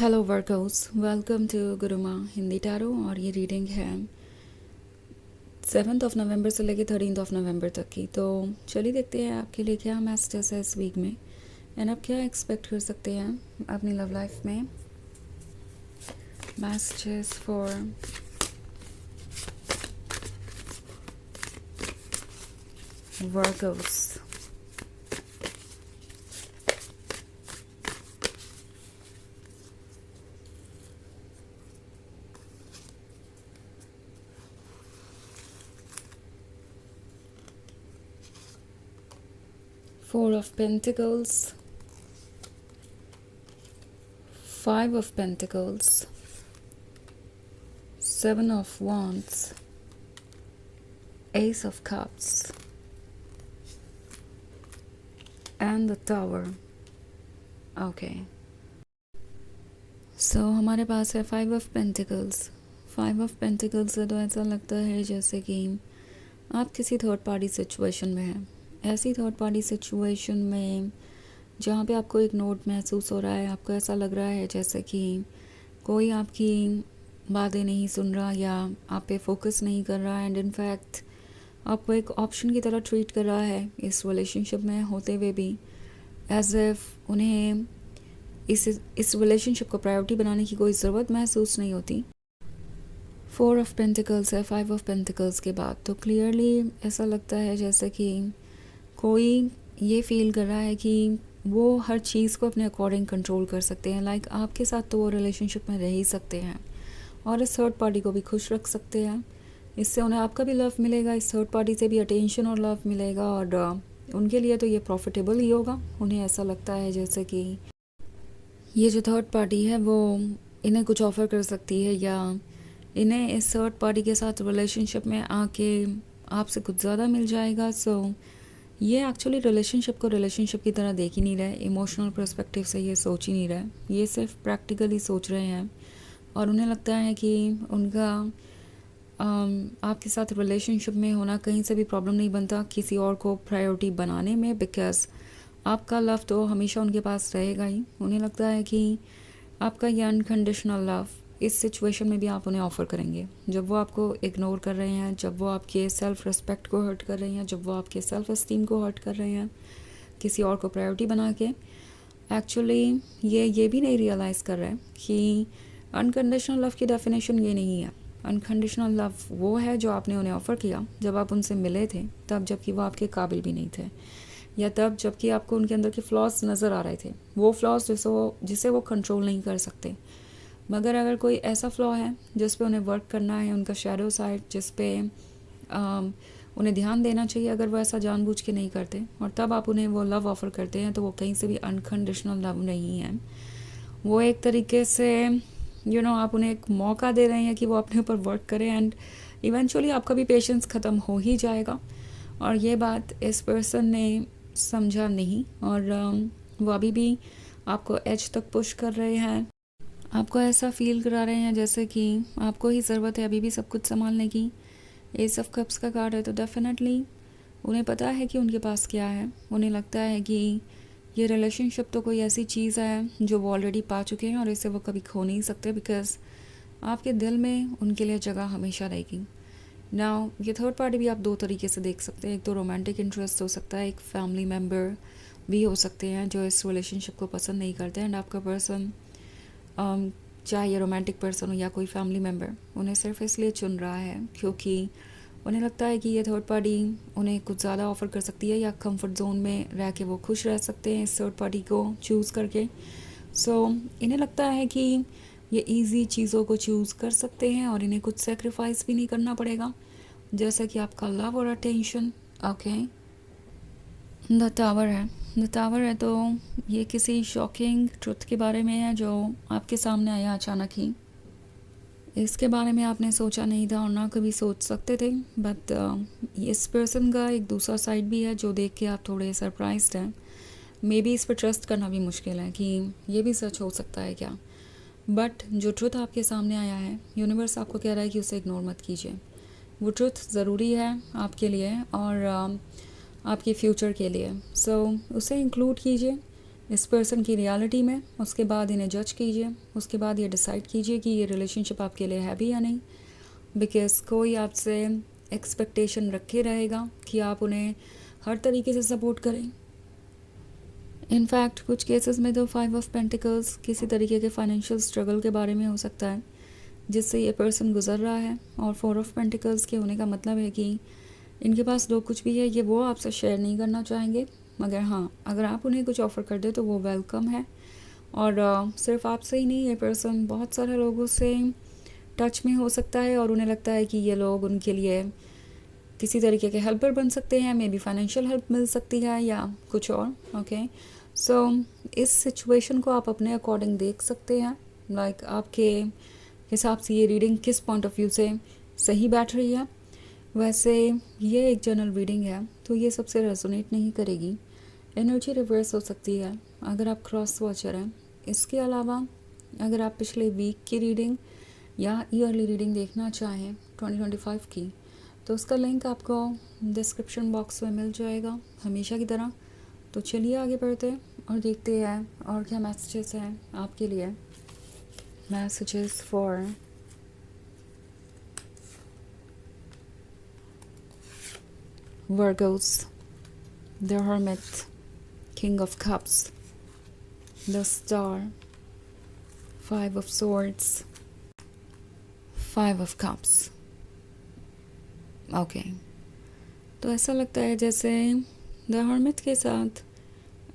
Hello workers, welcome to Guruma Hindi tarot. और ये reading है 7 नवंबर से लेकर 13 नवंबर तक की। तो चलिए देखते हैं आपके लिए क्या मैसेजेस है इस वीक में एंड आप क्या एक्सपेक्ट कर सकते हैं अपनी लव लाइफ में। Messages for workers. 4 of Pentacles, 5 of Pentacles, 7 of Wands, Ace of Cups and the Tower. Okay, so हमारे पास है 5 ऑफ पेंटिकल्स। 5 ऑफ पेंटिकल्स से तो ऐसा लगता है जैसे कि आप किसी थर्ड पार्टी सिचुएशन में हैं। ऐसी थर्ड पार्टी सिचुएशन में जहाँ पे आपको इग्नोर्ड महसूस हो रहा है, आपको ऐसा लग रहा है जैसे कि कोई आपकी बातें नहीं सुन रहा या आप पे फोकस नहीं कर रहा है एंड इनफैक्ट आपको एक ऑप्शन की तरह ट्रीट कर रहा है इस रिलेशनशिप में होते हुए भी, एज इफ उन्हें इस रिलेशनशिप को प्रायोरिटी बनाने की कोई ज़रूरत महसूस नहीं होती। 4 ऑफ पेंटिकल्स है 5 ऑफ पेंटिकल्स के बाद, तो क्लियरली ऐसा लगता है जैसे कि कोई ये फील कर रहा है कि वो हर चीज़ को अपने अकॉर्डिंग कंट्रोल कर सकते हैं। लाइक आपके साथ तो वो रिलेशनशिप में रह ही सकते हैं और इस थर्ड पार्टी को भी खुश रख सकते हैं। इससे उन्हें आपका भी लव मिलेगा, इस थर्ड पार्टी से भी अटेंशन और लव मिलेगा और उनके लिए तो ये प्रॉफिटेबल ही होगा। उन्हें ऐसा लगता है जैसे कि ये जो थर्ड पार्टी है वो इन्हें कुछ ऑफ़र कर सकती है या इन्हें इस थर्ड पार्टी के साथ रिलेशनशिप में आके आपसे कुछ ज़्यादा मिल जाएगा। सो ये एक्चुअली रिलेशनशिप को रिलेशनशिप की तरह देख ही नहीं रहे, इमोशनल पर्सपेक्टिव से ये सोच ही नहीं रहे, ये सिर्फ प्रैक्टिकली सोच रहे हैं और उन्हें लगता है कि उनका आपके साथ रिलेशनशिप में होना कहीं से भी प्रॉब्लम नहीं बनता किसी और को प्रायोरिटी बनाने में, बिकॉज आपका लव तो हमेशा उनके पास रहेगा ही। उन्हें लगता है कि आपका ये अनकंडीशनल लव इस सिचुएशन में भी आप उन्हें ऑफ़र करेंगे। जब वो आपको इग्नोर कर रहे हैं, जब वो आपके सेल्फ़ रिस्पेक्ट को हर्ट कर रहे हैं, जब वो आपके सेल्फ़ एस्टीम को हर्ट कर रहे हैं किसी और को प्रायोरिटी बना के, एक्चुअली ये भी नहीं रियलाइज़ कर रहे हैं कि अनकंडीशनल लव की डेफिनेशन ये नहीं है। अनकंडीशनल लव वो है जो आपने उन्हें ऑफ़र किया जब आप उनसे मिले थे, तब जबकि वो आपके काबिल भी नहीं थे, या तब जबकि आपको उनके अंदर के फ्लॉज नज़र आ रहे थे, वो फ्लॉज जिसे वो कंट्रोल नहीं कर सकते। मगर अगर कोई ऐसा फ्लॉ है जिस पे उन्हें वर्क करना है, उनका शैडो साइड जिस पे उन्हें ध्यान देना चाहिए, अगर वो ऐसा जानबूझ के नहीं करते और तब आप उन्हें वो लव ऑफ़र करते हैं, तो वो कहीं से भी अनकंडीशनल लव नहीं है। वो एक तरीके से आप उन्हें एक मौका दे रहे हैं कि वो अपने ऊपर वर्क करें एंड इवेंचुअली आपका भी पेशेंस ख़त्म हो ही जाएगा। और ये बात इस पर्सन ने समझा नहीं और वो अभी भी आपको एज तक पुश कर रहे हैं। आपको ऐसा फील करा रहे हैं जैसे कि आपको ही ज़रूरत है अभी भी सब कुछ संभालने की। एस ऑफ कप्स का कार्ड है, तो डेफिनेटली उन्हें पता है कि उनके पास क्या है। उन्हें लगता है कि ये रिलेशनशिप तो कोई ऐसी चीज़ है जो वो ऑलरेडी पा चुके हैं और इसे वो कभी खो नहीं सकते, बिकॉज़ आपके दिल में उनके लिए जगह हमेशा रहेगी। नाउ ये थर्ड पार्टी भी आप दो तरीके से देख सकते हैं। एक तो रोमांटिक इंटरेस्ट हो सकता है, एक फैमिली मेम्बर भी हो सकते हैं जो इस रिलेशनशिप को पसंद नहीं करते एंड आपका पर्सन, चाहे ये रोमांटिक पर्सन हो या कोई फैमिली मेम्बर, उन्हें सिर्फ इसलिए चुन रहा है क्योंकि उन्हें लगता है कि ये थर्ड पार्टी उन्हें कुछ ज़्यादा ऑफ़र कर सकती है या कंफर्ट जोन में रह के वो खुश रह सकते हैं इस थर्ड पार्टी को चूज़ करके। सो इन्हें लगता है कि ये इजी चीज़ों को चूज़ कर सकते हैं और इन्हें कुछ सेक्रीफाइस भी नहीं करना पड़ेगा, जैसे कि आपका लव और अटेंशन। ओके, द टावर है। द टावर है तो ये किसी शॉकिंग ट्रुथ के बारे में है जो आपके सामने आया अचानक ही। इसके बारे में आपने सोचा नहीं था और ना कभी सोच सकते थे, बट इस पर्सन का एक दूसरा साइड भी है जो देख के आप थोड़े सरप्राइज्ड हैं। मे बी इस पर ट्रस्ट करना भी मुश्किल है कि ये भी सच हो सकता है क्या, बट जो ट्रुथ आपके सामने आया है, यूनिवर्स आपको कह रहा है कि उसे इग्नोर मत कीजिए। वो ट्रुथ ज़रूरी है आपके लिए और आपके फ्यूचर के लिए। सो उसे इंक्लूड कीजिए इस पर्सन की रियलिटी में, उसके बाद इन्हें जज कीजिए, उसके बाद ये डिसाइड कीजिए कि ये रिलेशनशिप आपके लिए है भी या नहीं। बिकॉज़ कोई आपसे एक्सपेक्टेशन रखे रहेगा कि आप उन्हें हर तरीके से सपोर्ट करें। इनफैक्ट कुछ केसेस में तो 5 ऑफ पेंटिकल्स किसी तरीके के फाइनेंशियल स्ट्रगल के बारे में हो सकता है जिससे ये पर्सन गुजर रहा है, और 4 ऑफ पेंटिकल्स के होने का मतलब है कि इनके पास जो कुछ भी है ये वो आपसे शेयर नहीं करना चाहेंगे, मगर हाँ, अगर आप उन्हें कुछ ऑफ़र कर दे तो वो वेलकम है। और सिर्फ आपसे ही नहीं, ये पर्सन बहुत सारे लोगों से टच में हो सकता है और उन्हें लगता है कि ये लोग उनके लिए किसी तरीके के हेल्पर बन सकते हैं, मे बी फाइनेंशियल हेल्प मिल सकती है या कुछ और। ओके, सो इस सिचुएशन को आप अपने अकॉर्डिंग देख सकते हैं, लाइक आपके हिसाब से ये रीडिंग किस पॉइंट ऑफ व्यू से सही बैठ रही है। वैसे ये एक जनरल रीडिंग है तो ये सबसे रेजोनेट नहीं करेगी, एनर्जी रिवर्स हो सकती है अगर आप क्रॉस वॉचर हैं। इसके अलावा अगर आप पिछले वीक की रीडिंग या ईयरली रीडिंग देखना चाहें 2025 की, तो उसका लिंक आपको डिस्क्रिप्शन बॉक्स में मिल जाएगा हमेशा की तरह। तो चलिए आगे बढ़ते हैं और देखते हैं और क्या मैसेजेस हैं आपके लिए। Messages for Virgos, the Hermit, King of Cups, the Star, 5 of Swords, 5 of Cups. Okay, तो ऐसा लगता है जैसे द हर्मिट के साथ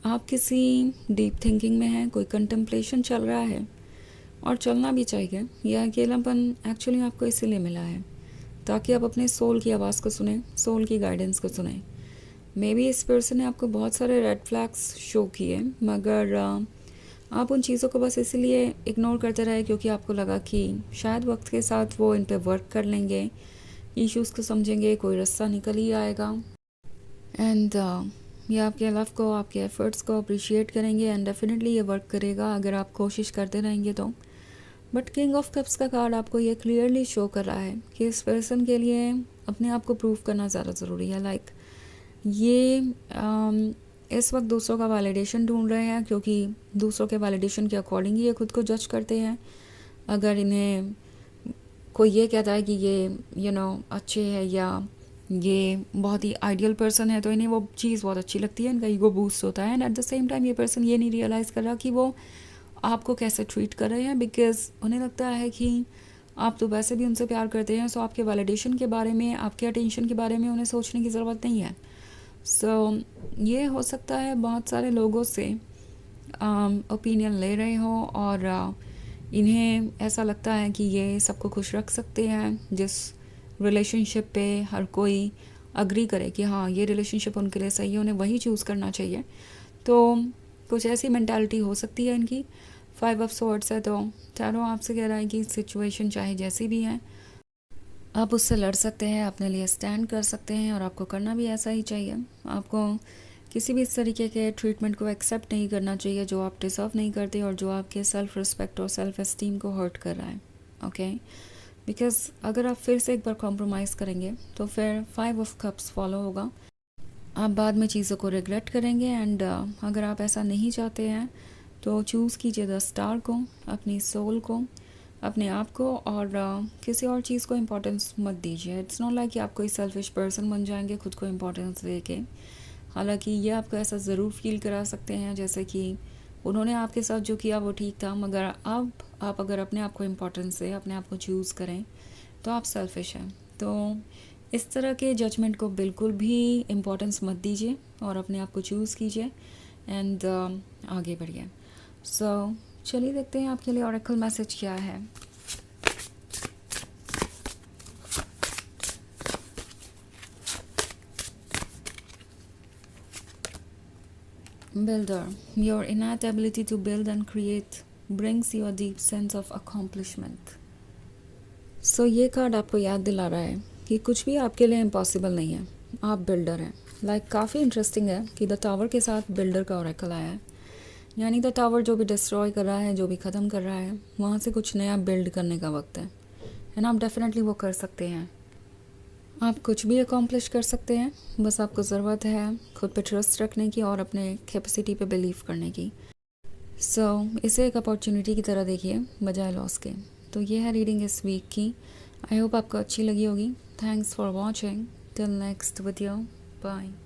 आप किसी डीप थिंकिंग में हैं, कोई कंटेम्पलेशन चल रहा है और चलना भी चाहिए। यह अकेलापन एक्चुअली आपको इसीलिए मिला है ताकि आप अपने सोल की आवाज़ को सुने, सोल की गाइडेंस को सुने। मे बी इस पर्सन ने आपको बहुत सारे रेड फ्लैग्स शो किए, मगर आप उन चीज़ों को बस इसीलिए इग्नोर करते रहे क्योंकि आपको लगा कि शायद वक्त के साथ वो इन पे वर्क कर लेंगे, इश्यूज़ को समझेंगे, कोई रास्ता निकल ही आएगा। एंड ये आपके लव को, आपके एफर्ट्स को अप्रिशिएट करेंगे एंड डेफिनेटली ये वर्क करेगा अगर आप कोशिश करते रहेंगे तो। बट किंग ऑफ कप्स का कार्ड आपको ये क्लियरली शो कर रहा है कि इस पर्सन के लिए अपने आप को प्रूव करना ज़्यादा ज़रूरी है। लाइक ये इस वक्त दूसरों का वैलिडेशन ढूंढ रहे हैं क्योंकि दूसरों के वैलिडेशन के अकॉर्डिंग ये खुद को जज करते हैं। अगर इन्हें कोई ये कहता है कि ये अच्छे है या ये बहुत ही आइडियल पर्सन है तो इन्हें वो चीज़ बहुत अच्छी लगती है, इनका ईगो बूस्ट होता है। And at the same time ये पर्सन ये नहीं रियलाइज़ कर रहा कि वो आपको कैसे ट्रीट कर रहे हैं, बिकॉज उन्हें लगता है कि आप तो वैसे भी उनसे प्यार करते हैं, सो आपके वैलिडेशन के बारे में, आपके अटेंशन के बारे में उन्हें सोचने की ज़रूरत नहीं है। सो ये हो सकता है बहुत सारे लोगों से ओपिनियन ले रहे हो और इन्हें ऐसा लगता है कि ये सबको खुश रख सकते हैं जिस रिलेशनशिप पे हर कोई अग्री करे कि हाँ ये रिलेशनशिप उनके लिए सही है, उन्हें वही चूज़ करना चाहिए। तो कुछ ऐसी मेंटालिटी हो सकती है इनकी। 5 ऑफ स्वॉर्ड्स है तो टैरो आपसे कह रहा है कि सिचुएशन चाहे जैसी भी है आप उससे लड़ सकते हैं, अपने लिए स्टैंड कर सकते हैं और आपको करना भी ऐसा ही चाहिए। आपको किसी भी इस तरीके के ट्रीटमेंट को एक्सेप्ट नहीं करना चाहिए जो आप डिज़र्व नहीं करते और जो आपके सेल्फ रिस्पेक्ट और सेल्फ एस्टीम को हर्ट कर रहा है। ओके, बिकॉज अगर आप फिर से एक बार कॉम्प्रोमाइज़ करेंगे तो फिर 5 ऑफ कप्स फॉलो होगा, आप बाद में चीज़ों को रिग्रेट करेंगे। एंड अगर आप ऐसा नहीं चाहते हैं तो चूज़ कीजिए द स्टार को, अपनी सोल को, अपने आप को, और किसी और चीज़ को इम्पोर्टेंस मत दीजिए। इट्स नॉट लाइक कि आप कोई सेल्फिश पर्सन बन जाएंगे खुद को इम्पोर्टेंस दे के। हालांकि ये आपको ऐसा ज़रूर फील करा सकते हैं जैसे कि उन्होंने आपके साथ जो किया वो ठीक था, मगर अब आप अगर अपने आप को इम्पोर्टेंस दें, अपने आप को चूज़ करें तो आप सेल्फिश हैं। तो इस तरह के जजमेंट को बिल्कुल भी इम्पोर्टेंस मत दीजिए और अपने आप को चूज़ कीजिए एंड आगे बढ़िए। सो चलिए देखते हैं आपके लिए ऑरेकल मैसेज क्या है। Builder, your innate ability to build and create brings you a deep sense of accomplishment. So ये कार्ड आपको याद दिला रहा है कि कुछ भी आपके लिए इम्पॉसिबल नहीं है, आप बिल्डर हैं। लाइक काफ़ी इंटरेस्टिंग है कि द टावर के साथ बिल्डर का ऑरेकल आया है, यानी द टावर जो भी डिस्ट्रॉय कर रहा है, जो भी ख़त्म कर रहा है, वहाँ से कुछ नया बिल्ड करने का वक्त है एंड आप डेफिनेटली वो कर सकते हैं। आप कुछ भी अकॉम्प्लिश कर सकते हैं, बस आपको ज़रूरत है खुद पे ट्रस्ट रखने की और अपने कैपेसिटी पे बिलीव करने की। इसे एक अपॉर्चुनिटी की तरह देखिए बजाय लॉस के। तो ये है रीडिंग इस वीक की। आई होप आपको अच्छी लगी होगी। Thanks for watching. Till next video. Bye.